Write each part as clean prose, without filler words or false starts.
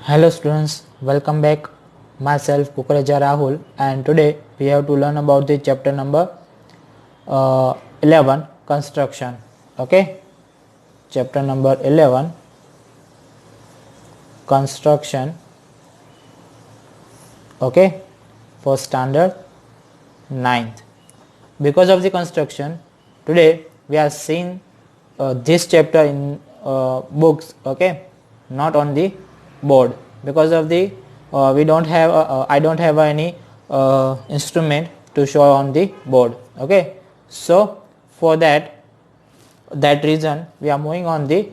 Hello students, welcome back. Myself Kukareja Rahul, and today we have to learn about the chapter number 11, construction. Okay, chapter number 11, construction. Okay, for standard 9th. Because of the construction, today we are seeing this chapter in books. Okay, not on the board, because of the we don't have I don't have any instrument to show on the board. Okay, so for that reason we are moving on the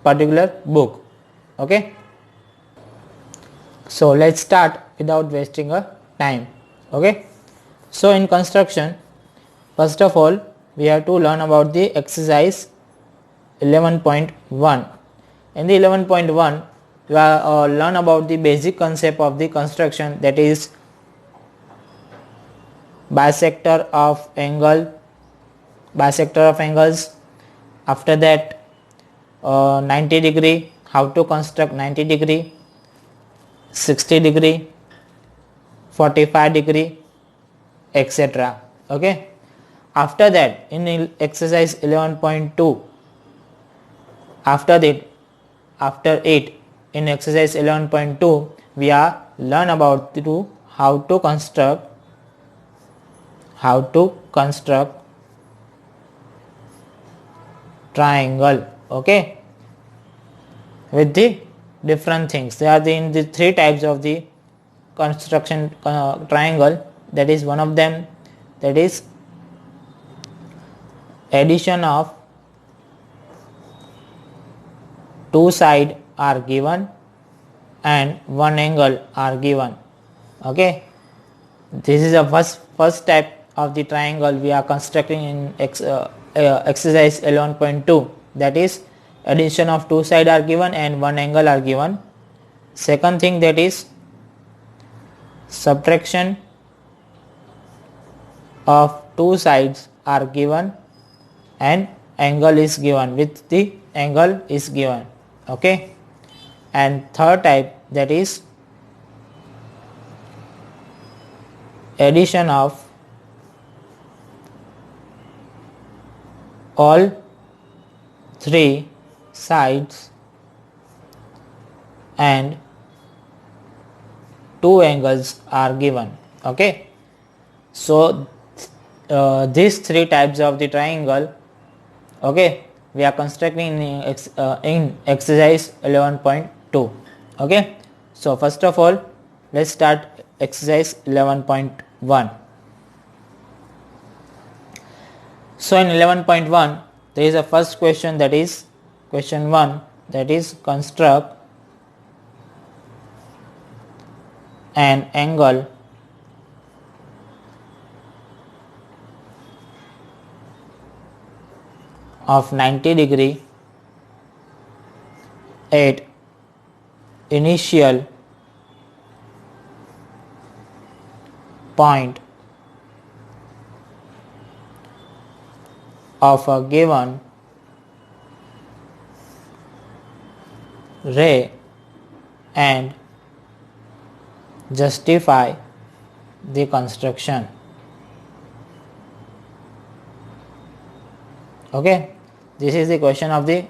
particular book. Okay, so let's start without wasting a time. Okay, so in construction, first of all we have to learn about the exercise 11.1. In the 11.1 we are learn about the basic concept of the construction, that is bisector of angles. After that 90 degree, how to construct 90 degree, 60 degree, 45 degree, etc. Okay, after that in exercise 11.2, after it in exercise 11.2 we are learn about how to construct triangle. Okay, with the different things. There are in the three types of the construction triangle. That is one of them, that is addition of two sides are given and one angle are given. Okay, this is the first type of the triangle we are constructing in exercise 11.2, that is addition of two sides are given and one angle are given. Second thing, that is subtraction of two sides are given and angle is given, with the angle is given. Okay, and third type, that is addition of all three sides and two angles are given. Okay, so these three types of the triangle, okay, we are constructing in exercise 11.2. okay, so first of all let's start exercise 11.1. So in 11.1 there is a first question, that is question 1, that is construct an angle of 90 degree at initial point of a given ray and justify the construction. Okay, this is the question of the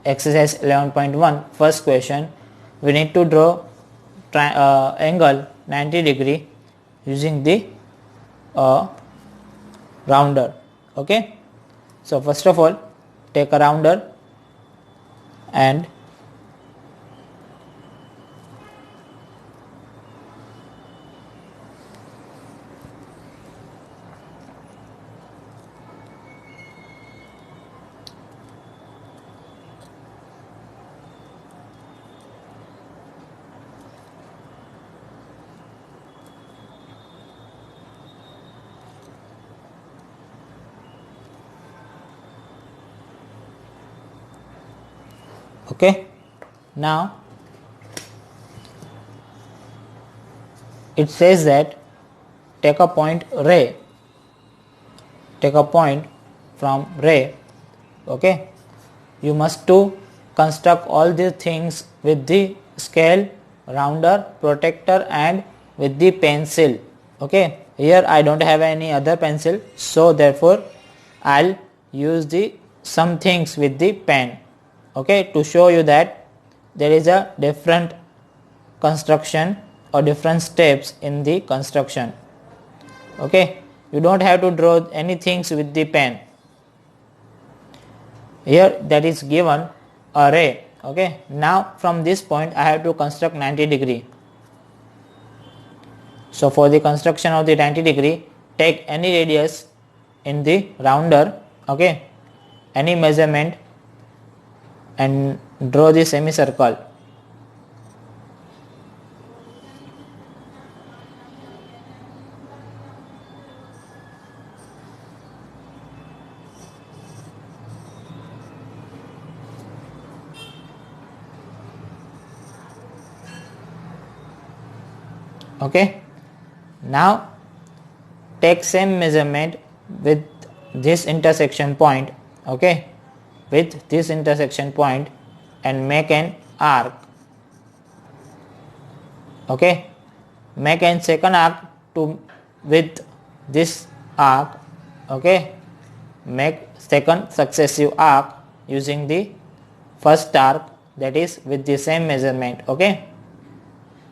exercise 11.1. First question, we need to draw angle 90 degree using the rounder. Okay, so first of all take a rounder and okay, now it says that take a point from ray. Okay, you must to construct all these things with the scale, rounder, protractor and with the pencil. Okay, here I don't have any other pencil, so therefore I'll use the some things with the pen, okay, to show you that there is a different construction or different steps in the construction. Okay, you don't have to draw anything with the pen. Here that is given a ray. Okay, now from this point I have to construct 90 degree. So for the construction of the 90 degree, take any radius in the rounder, okay, any measurement and draw the semicircle. Okay, now take same measurement with this intersection point, okay, with this intersection point and make an arc. Okay, make an second arc to with this arc. Okay, make second successive arc using the first arc, that is with the same measurement. Okay,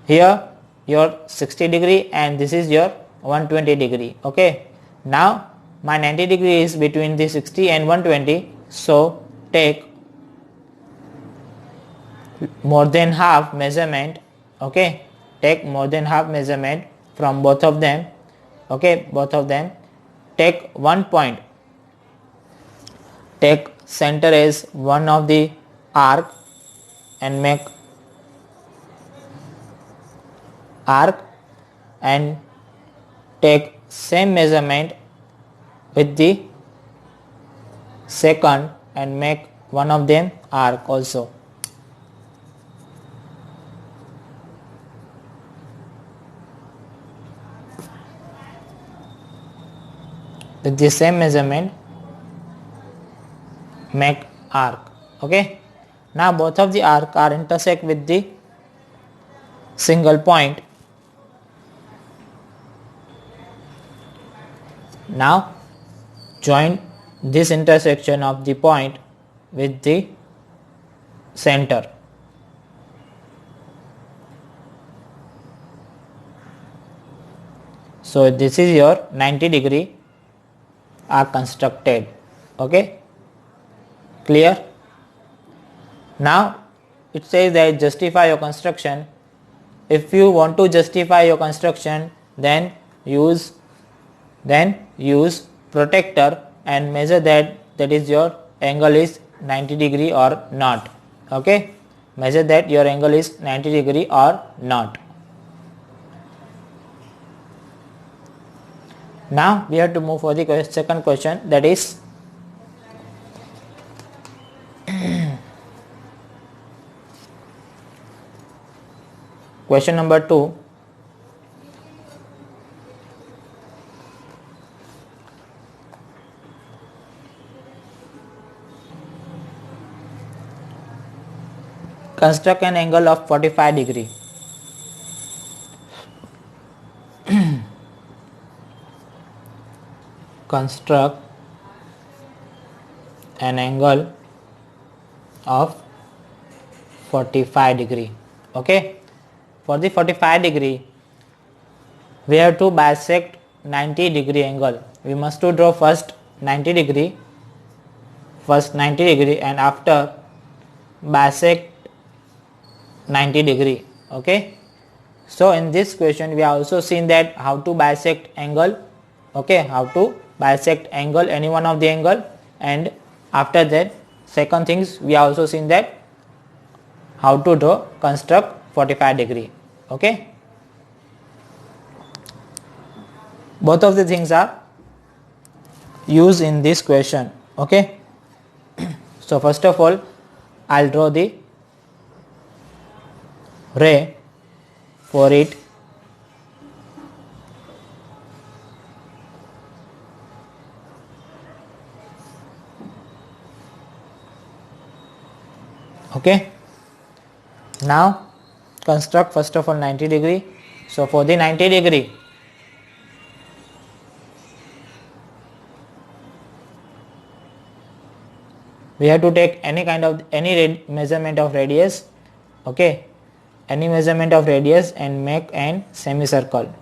here your 60 degree and this is your 120 degree. Okay, now my 90 degree is between the 60 and 120, so take more than half measurement. Okay, take more than half measurement from both of them. Okay, both of them. Take one point, take center as one of the arc and make arc and take same measurement with the second and make one of them arc also. With the same measurement make arc. Okay, now both of the arc are intersect with the single point. Now join this intersection of the point with the center. So this is your 90 degree arc constructed. Okay, clear? Now it says that justify your construction. If you want to justify your construction, then use protractor and measure that is your angle is 90 degree or not. Okay, measure that your angle is 90 degree or not. Now we have to move for the second question, that is question number 2. Construct an angle of 45 degree. Construct an angle of 45 degree. Okay, for the 45 degree we have to bisect 90 degree angle. We must to draw first 90 degree and after bisect 90 degree. Okay, so in this question we have also seen that how to bisect angle. Okay, how to bisect angle, any one of the angle, and after that second things we have also seen that how to draw construct 45 degree. Okay, both of the things are used in this question. Okay, so first of all I'll draw the ray for it. Okay, now construct first of all 90 degree. So for the 90 degree, we have to take any measurement of radius. Okay, any measurement of radius and make an semicircle.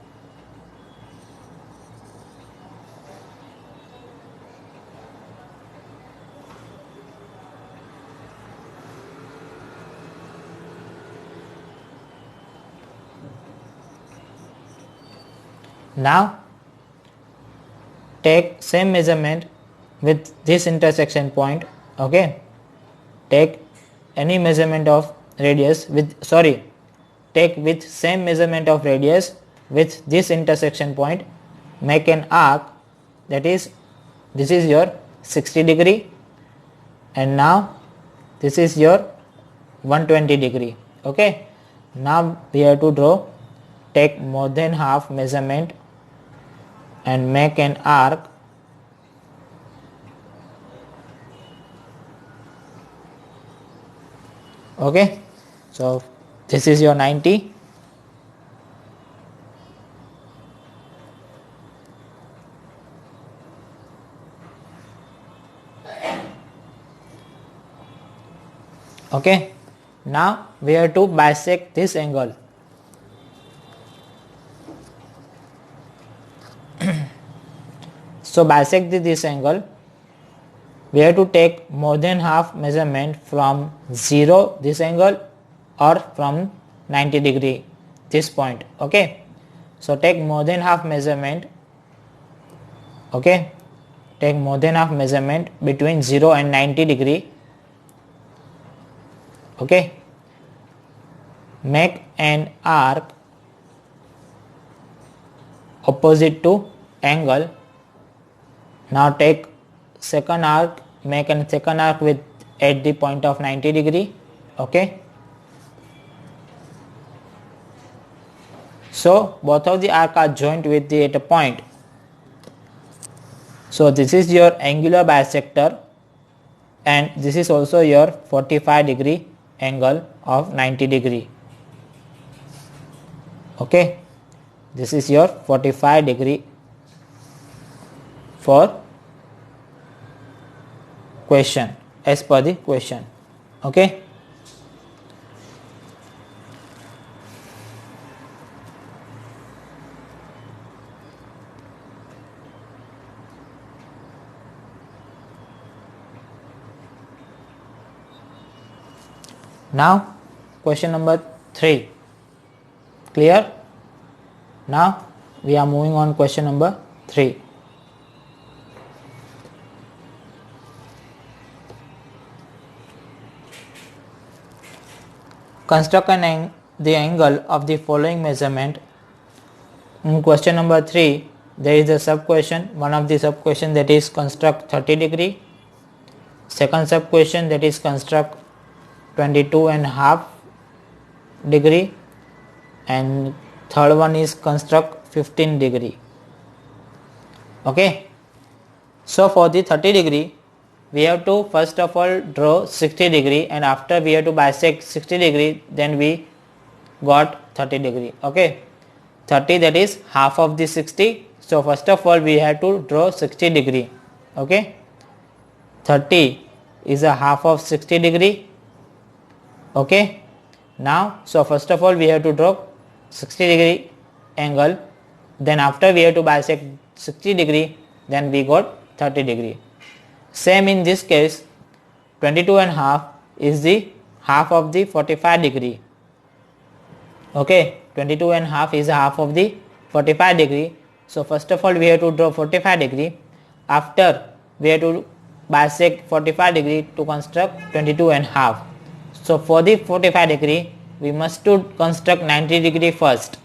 Now take same measurement with this intersection point. Okay, take any measurement of radius take with same measurement of radius with this intersection point, make an arc, that is, this is your 60 degree and now this is your 120 degree. Okay, now we have to draw, take more than half measurement and make an arc. Okay, so this is your 90. Okay, now we have to bisect this angle. So bisect this angle, we have to take more than half measurement from 0 this angle or from 90 degree this point. Okay, so take more than half measurement. Okay, take more than half measurement between 0 and 90 degree. Okay, make an arc opposite to angle. Now take second arc, make a second arc with at the point of 90 degree. Okay, so both of the arc are joined with the at a point. So this is your angular bisector and this is also your 45 degree angle of 90 degree. Okay, this is your 45 degree for question, as per the question. Okay, now question number 3. Clear? Now we are moving on question number 3. Construct the angle of the following measurement. In question number 3, there is a sub question. One of the sub question, that is construct 30 degree. Second sub question, that is construct 22.5 degree, and third one is construct 15 degree. Okay, so for the 30 degree, we have to first of all draw 60 degree, and after we have to bisect 60 degree, then we got 30 degree. Okay, 30, that is half of the 60. So first of all we have to draw 60 degree. Okay, 30 is a half of 60 degree. Okay, now so first of all we have to draw 60 degree angle, then after we have to bisect 60 degree, then we got 30 degree. Same in this case, 22.5 is the half of the 45 degree. Okay, 22.5 is half of the 45 degree. So first of all we have to draw 45 degree. After we have to bisect 45 degree to construct 22.5. So for the 45 degree we must to construct 90 degree first.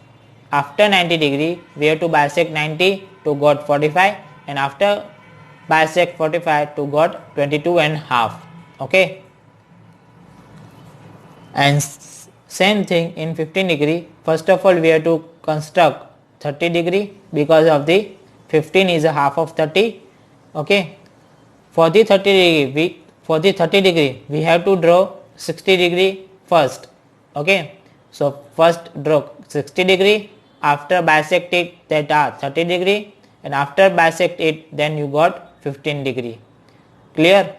After 90 degree we have to bisect 90 to got 45, and after bisect 45 to got 22.5. Okay, and same thing in 15 degree. First of all we have to construct 30 degree because of the 15 is a half of 30. Okay, for the 30 degree we have to draw 60 degree first. Okay, so first draw 60 degree, after bisect it that are 30 degree, and after bisect it then you got 15 degree. Clear?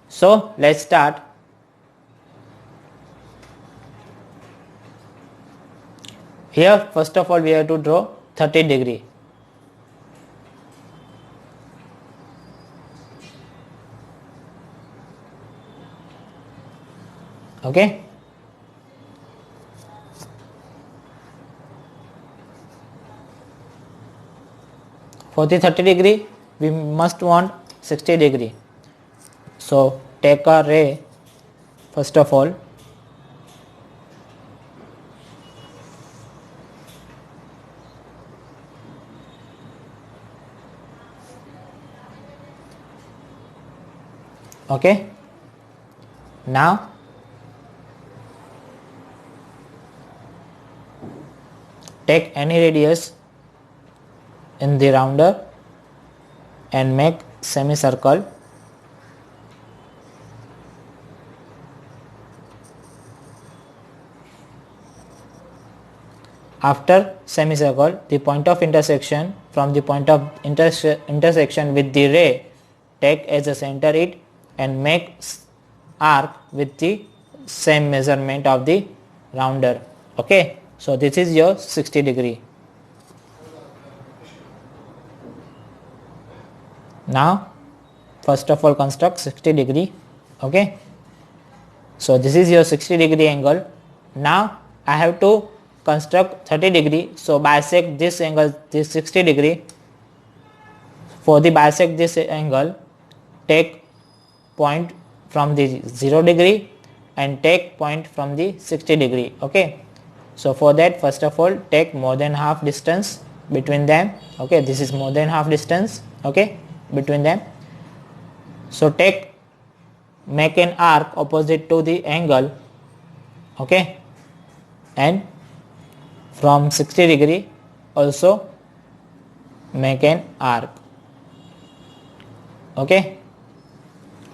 So let's start. Here first of all we have to draw 30 degree. Okay, for the 30 degree we must want 60 degree. So take a ray first of all. Okay, now take any radius in the rounder and make semicircle. After semicircle, the point of intersection from the point of intersection with the ray, take as a center it and make arc with the same measurement of the rounder. Okay, so this is your 60 degree. Now first of all construct 60 degree. Okay, so this is your 60 degree angle. Now I have to construct 30 degree, so bisect this angle, this 60 degree. For the bisect this angle, take point from the 0 degree and take point from the 60 degree. Okay, so for that first of all take more than half distance between them. Okay, this is more than half distance, okay, between them. So make an arc opposite to the angle. Okay, and from 60 degree also make an arc. Okay,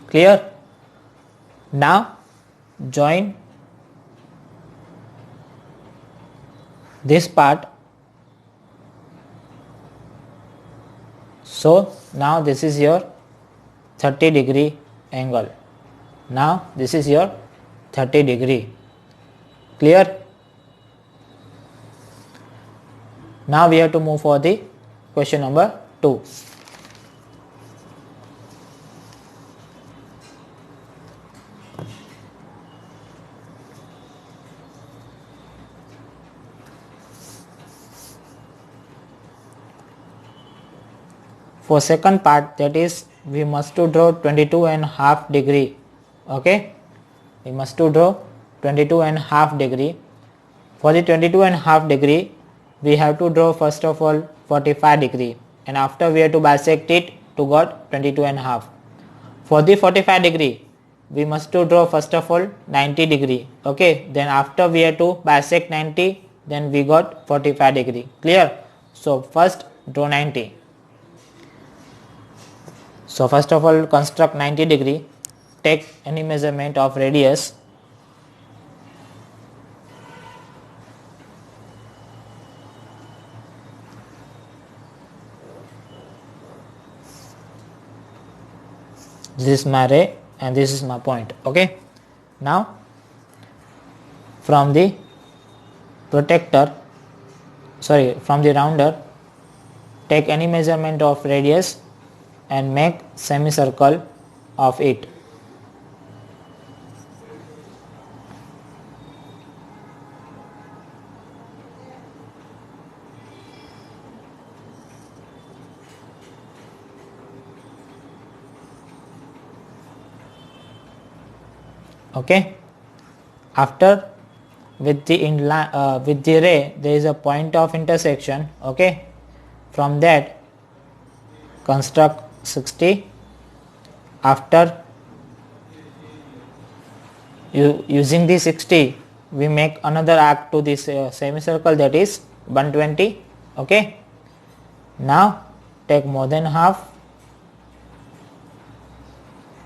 clear? Now join this part. So now this is your 30 degree angle. Now this is your 30 degree. Clear? Now we have to move for the question number 2. For second part, that is we must to draw 22.5 degree. Okay, we must to draw 22.5 degree. For the 22.5 degree we have to draw first of all 45 degree, and after we have to bisect it to got 22.5. For the 45 degree we must to draw first of all 90 degree. Okay, then after we have to bisect 90, then we got 45 degree. Clear? So first draw 90. So first of all construct 90 degree, take any measurement of radius. This is my ray and this is my point. Okay, now from the protector, from the rounder, take any measurement of radius and make semicircle of it. Okay, after with the ray there is a point of intersection. Okay, from that construct 60. After using the 60 we make another arc to this semicircle, that is 120. Okay, now take more than half.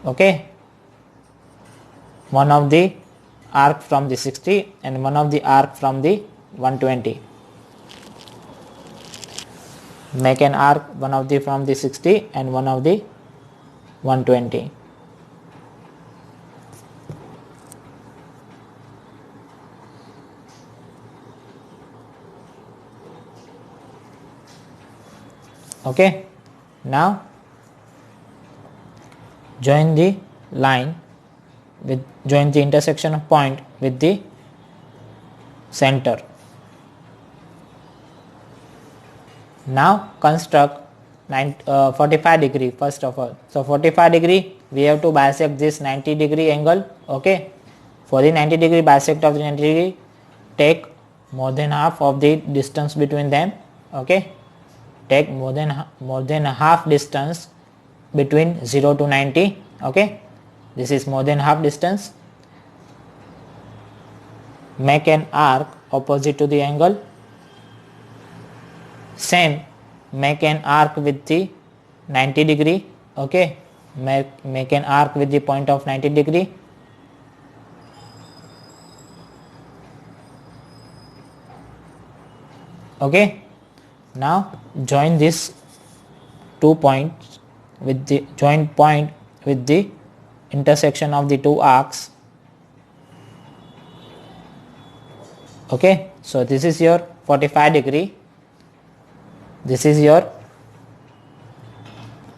Okay, one of the arc from the 60 and one of the arc from the 120. Make an arc one of the from the 60 and one of the 120. Okay, now join the line with join the intersection of point with the center. Now construct 45 degree first of all. So 45 degree we have to bisect this 90 degree angle. Okay, for the 90 degree bisect of the 90 degree, take more than half of the distance between them. Okay, take more than half distance between 0 to 90. Okay, this is more than half distance. Make an arc opposite to the angle. Same, make an arc with the 90 degree. Okay, make an arc with the point of 90 degree. Okay, now join this 2 points with the joint point with the intersection of the two arcs. Okay, so this is your 45 degree. This is your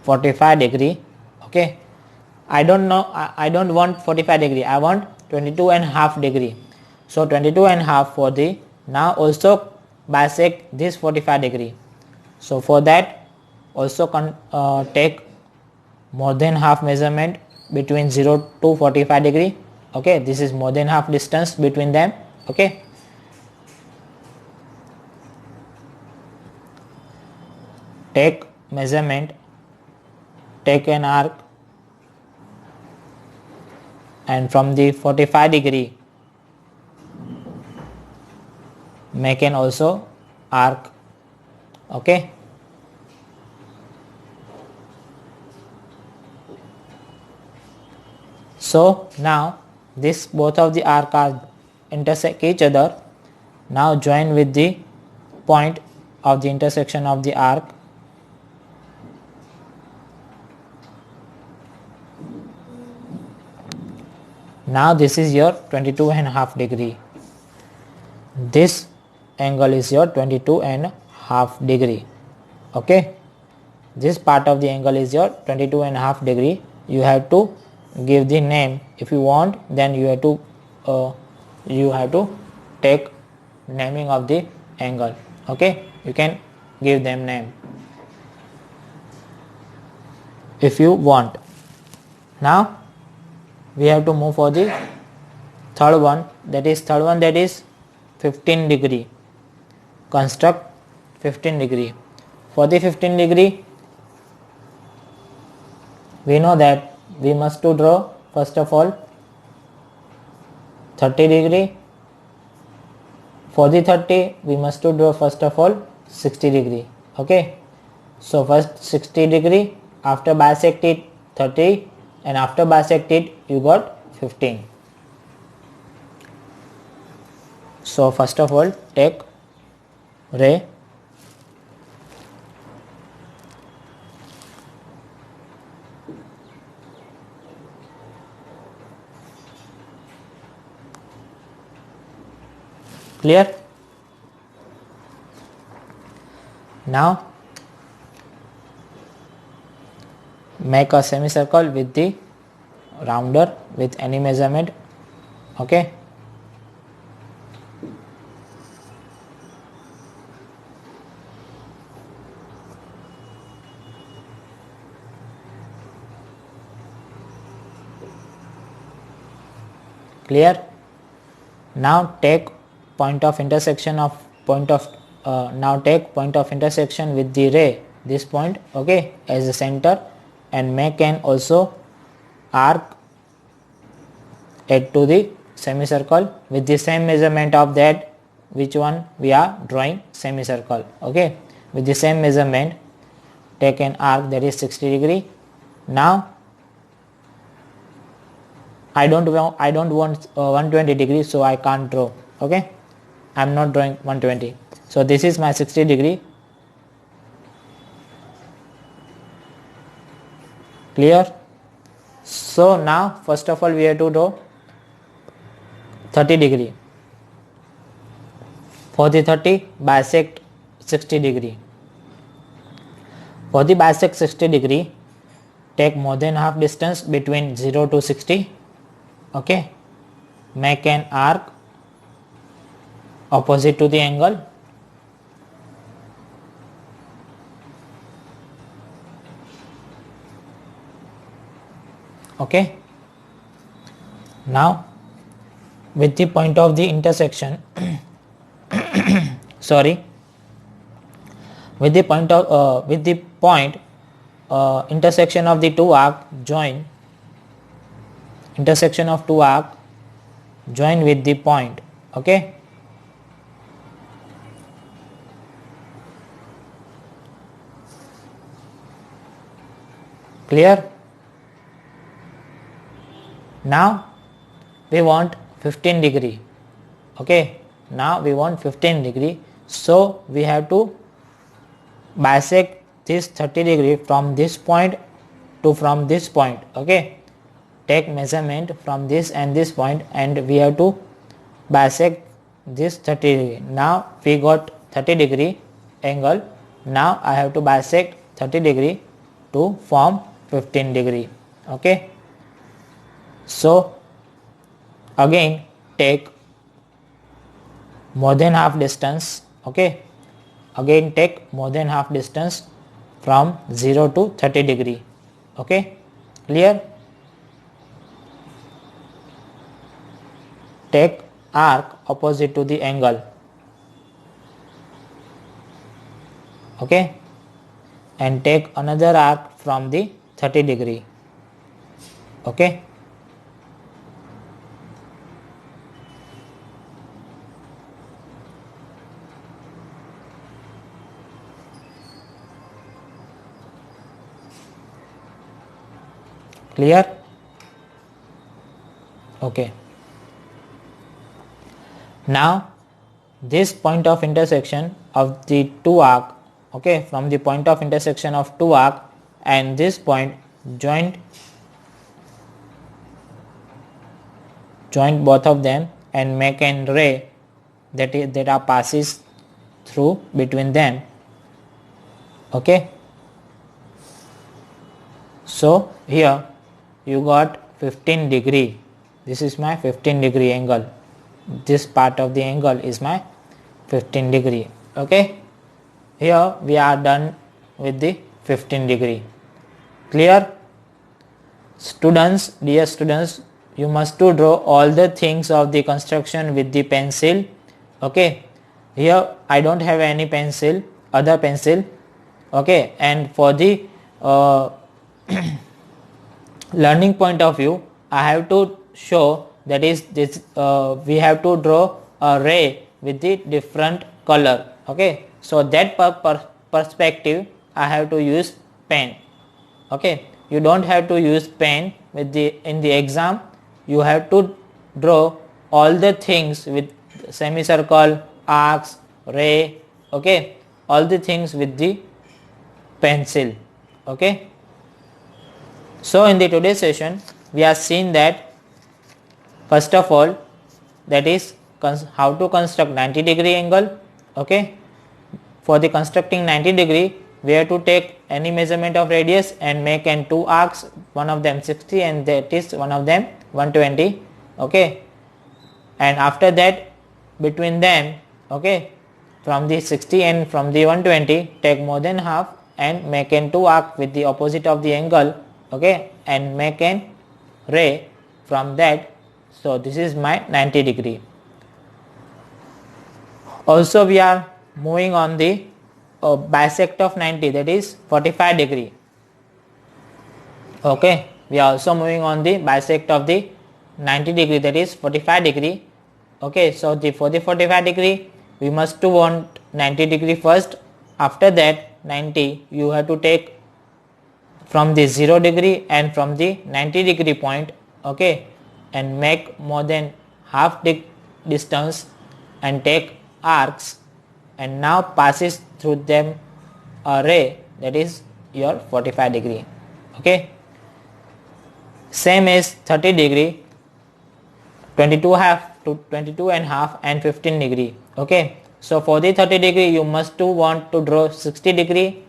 45 degree. Okay, I don't know, I don't want 45 degree, I want 22 and half degree. So 22 and half for the, now also bisect this 45 degree. So for that also take more than half measurement between 0 to 45 degree. Okay, this is more than half distance between them. Okay, take measurement, take an arc, and from the 45 degree make an also arc. Okay, so now this both of the arc are intersect each other. Now join with the point of the intersection of the arc. Now this is your 22 and half degree. This angle is your 22 and half degree. Okay, this part of the angle is your 22 and half degree. You have to give the name. If you want, then you have to take naming of the angle. Okay, you can give them name if you want. Now we have to move for the third one, that is 15 degree. Construct 15 degree. For the 15 degree, we know that we must to draw first of all 30 degree. For the 30 we must to draw first of all 60 degree. Okay, so first 60 degree, after bisect it 30, and after bisect it you got 15. So first of all take ray, clear? Now make a semicircle with the rounder with any measurement. Okay, clear? Now take point of intersection with the ray, this point, okay, as a center, and make an also arc add to the semicircle with the same measurement of that which one we are drawing semicircle. Okay, with the same measurement take an arc, that is 60 degree. Now I don't want 120 degree, so I can't draw. Okay, I am not drawing 120. So this is my 60 degree. Clear? So now first of all we have to draw 30 degree. For the 30, bisect 60 degree. For the bisect 60 degree, take more than half distance between 0 to 60. Okay, make an arc opposite to the angle. Okay, now with the point of the intersection sorry, with the point intersection of the two arc join, intersection of two arc join with the point. Okay, clear? Now we want 15 degree. Okay, now we want 15 degree, so we have to bisect this 30 degree from this point to from this point. Okay, take measurement from this and this point, and we have to bisect this 30 degree. Now we got 30 degree angle. Now I have to bisect 30 degree to form 15 degree. Okay, so again take more than half distance. Okay, again take more than half distance from 0 to 30 degree. Okay, clear? Take arc opposite to the angle. Okay, and take another arc from the 30 degree. Okay, clear? Okay, now this point of intersection of the two arc, okay, from the point of intersection of two arc and this point join both of them and make an ray that passes through between them. Okay, so here you got 15 degree. This is my 15 degree angle. This part of the angle is my 15 degree. Okay, here we are done with the 15 degree. Clear? Students, dear students, you must to draw all the things of the construction with the pencil. Okay, here I don't have any pencil, other pencil. Okay, and for the learning point of view, I have to show, that is this we have to draw a ray with the different color. Okay, so that perspective I have to use pen. Okay, you don't have to use pen with in the exam. You have to draw all the things with semicircle, arcs, ray. Okay, all the things with the pencil. Okay, so in the today's session we have seen that first of all, that is how to construct 90 degree angle. Okay, for the constructing 90 degree we have to take any measurement of radius and make an two arcs, one of them 60 and that is one of them 120. Okay, and after that between them, okay, from the 60 and from the 120 take more than half and make an two arc with the opposite of the angle. Okay, and make an ray from that. So this is my 90 degree. Also we are moving on the bisect of 90, that is 45 degree. Okay, we are also moving on the bisect of the 90 degree, that is 45 degree. Okay, so for the 45 degree we must to want 90 degree first. After that 90 you have to take from the 0 degree and from the 90 degree point. Okay, and make more than half distance and take arcs and now passes through them a ray, that is your 45 degree. Okay, same as 30 degree, 22 half to 22 and half and 15 degree. Okay, so for the 30 degree you must to want to draw 60 degree,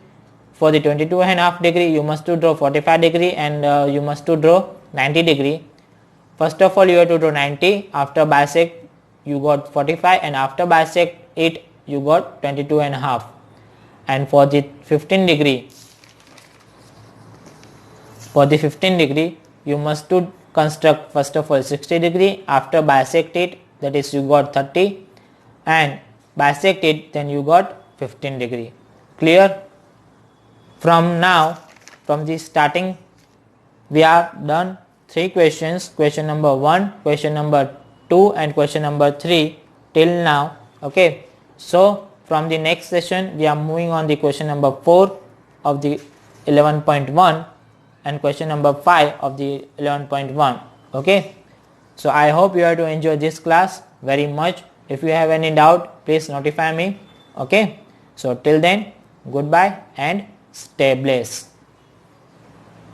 for the 22 and half degree you must to draw 45 degree, and you must to draw 90 degree. First of all you have to draw 90, after bisect you got 45, and after bisect it you got 22 and half. And for the 15 degree, you must to construct first of all 60 degree, after bisect it, that is you got 30, and bisect it, then you got 15 degree. Clear? From now, from the starting, we are done 3 questions, question number 1, question number 2 and question number 3 till now. Okay, so from the next session we are moving on the question number 4 of the 11.1 and question number 5 of the 11.1. Okay, so I hope you are to enjoy this class very much. If you have any doubt, please notify me. Okay, so till then, goodbye and stay blessed.